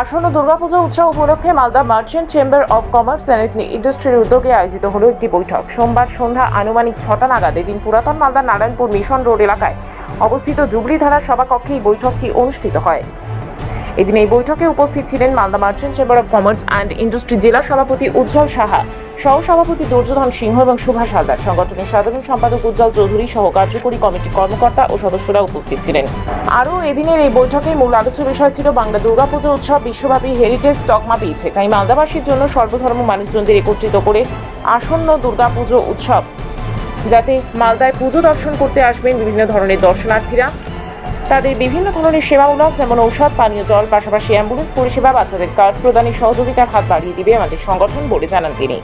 আসন্ন দুর্গাপুজো উৎসব উপলক্ষে Malda merchant chamber of commerce and ইন্ডাস্ট্রির উদ্যোগে আয়োজিত হলো একটি বৈঠক। সোমবার সন্ধ্যা আনুমানিক 6টা নাগাদ এদিন পুরাতন মালদার নারায়ণপুর মিশন রোড এলাকায় অবস্থিত জুবলি ধারার সভাকক্ষে এই বৈঠকটি অনুষ্ঠিত হয়। এদিন এই বৈঠকে উপস্থিত ছিলেন Malda merchant chamber of commerce and industry জেলা সভাপতি উজ্জ্বল সাহা, সহ সভাপতি দুর্যোধন সিংহ এবং সুভাষ হালদার, সংগঠনের সাধারণ সম্পাদক উজ্জ্বল চৌধুরী সহ কার্যকরী কমিটির কর্মকর্তা ও সদস্যরা উপস্থিত ছিলেন। আরও এদিনের এই বৈঠকে মূল আলোচ্য বিষয় ছিল বাংলা দুর্গাপুজো উৎসব বিশ্বব্যাপী হেরিটেজ তকমা পেয়েছে, তাই মালদাবাসীর জন্য সর্বধর্ম মানুষজনদের একত্রিত করে আসন্ন দুর্গাপুজো উৎসব যাতে মালদায় পুজো দর্শন করতে আসবেন বিভিন্ন ধরনের দর্শনার্থীরা, তাদের বিভিন্ন ধরনের সেবামূলক যেমন ঔষধ, পানীয় জল, পাশাপাশি অ্যাম্বুলেন্স পরিষেবা, বাচ্চাদের কার্ড প্রদানের সহযোগিতার হাত বাড়িয়ে দিবে আমাদের সংগঠন বলে জানান তিনি।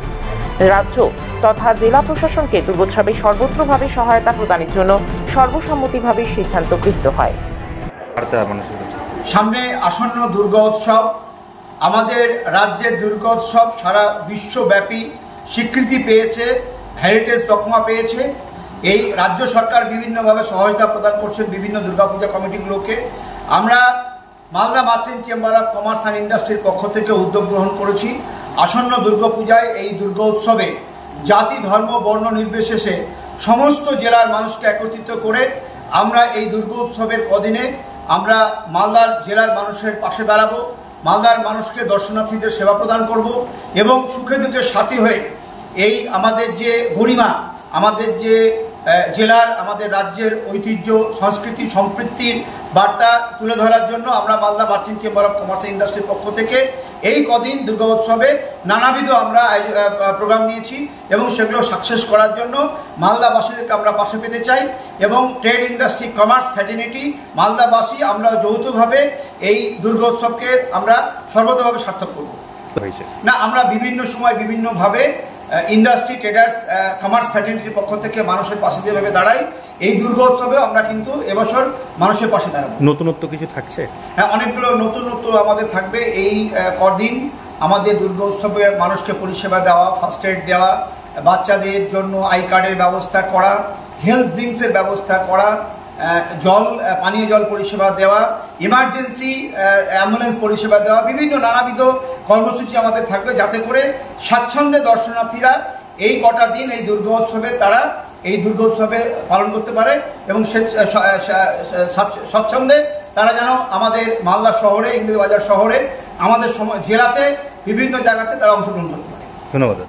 রাজ্য তথা জেলা প্রশাসনকে দুর্গোৎসবে সর্বত্রভাবে সহায়তা প্রদানের জন্য সর্বসম্মতিভাবে সিদ্ধান্ত গৃহীত হয়। সামনে আসন্ন দুর্গোৎসব, আমাদের রাজ্যের দুর্গোৎসব সারা বিশ্বব্যাপী স্বীকৃতি পেয়েছে, হেরিটেজ তকমা পেয়েছে। এই রাজ্য সরকার বিভিন্নভাবে সহায়তা প্রদান করছেন বিভিন্ন দুর্গাপূজা কমিটিগুলোকে। আমরা Malda merchant chamber of commerce and ইন্ডাস্ট্রির পক্ষ থেকে উদ্যোগ গ্রহণ করেছি আসন্ন দুর্গাপূজায় এই দুর্গোৎসবে জাতি, ধর্ম, বর্ণ নির্বিশেষে সমস্ত জেলার মানুষকে একত্রিত করে আমরা এই দুর্গোৎসবের কদিনে আমরা মালদার জেলার মানুষের পাশে দাঁড়াবো, মালদার মানুষকে দর্শনার্থীদের সেবা প্রদান করব এবং সুখে দুঃখে সাথী হয়ে এই আমাদের যে গরিমা, আমাদের যে জেলার, আমাদের রাজ্যের ঐতিহ্য, সংস্কৃতি, সম্প্রীতির বার্তা তুলে ধরার জন্য আমরা Malda merchant chamber of commerce and ইন্ডাস্ট্রির পক্ষ থেকে এই কদিন দুর্গা উৎসবে নানাবিধ আমরা প্রোগ্রাম নিয়েছি এবং সেগুলো সাকসেস করার জন্য মালদাবাসীদেরকে আমরা পাশে পেতে চাই এবং ট্রেড, ইন্ডাস্ট্রি, কমার্স, ফ্র্যাটার্নিটি, মালদাবাসী আমরা যৌথভাবে এই দুর্গা উৎসবকে আমরা সর্বতভাবে সার্থক করব। না, আমরা বিভিন্ন সময় বিভিন্নভাবে ইন্ডাস্ট্রি, ট্রেডার্স, কমার্স, ফ্র্যাটার্নিটির পক্ষ থেকে মানুষের পাশে যেভাবে দাঁড়াই, এই দুর্গোৎসবে আমরা কিন্তু এবছর মানুষের পাশে দাঁড়াবো। নতুনত্ব কিছু থাকছে? হ্যাঁ, অনেকগুলো নতুনত্ব আমাদের থাকবে। এই কদিন আমাদের দুর্গোৎসবে মানুষকে পরিষেবা দেওয়া, ফার্স্ট এড দেওয়া, বাচ্চাদের জন্য আই কার্ডের ব্যবস্থা করা, হেলথ ড্রিঙ্কসের ব্যবস্থা করা, জল, পানীয় জল পরিষেবা দেওয়া, ইমার্জেন্সি অ্যাম্বুলেন্স পরিষেবা দেওয়া, বিভিন্ন নানাবিধ কর্মসূচি আমাদের থাকবে যাতে করে স্বাচ্ছন্দ্যে দর্শনার্থীরা এই কটা দিন এই দুর্গোৎসবে তারা এই দুর্গোৎসবে পালন করতে পারে এবং স্বচ্ছন্দে তারা যেন আমাদের মালদা শহরে, ইংরেজবাজার শহরে, আমাদের জেলাতে বিভিন্ন জায়গাতে তারা অংশগ্রহণ করতে পারে। ধন্যবাদ।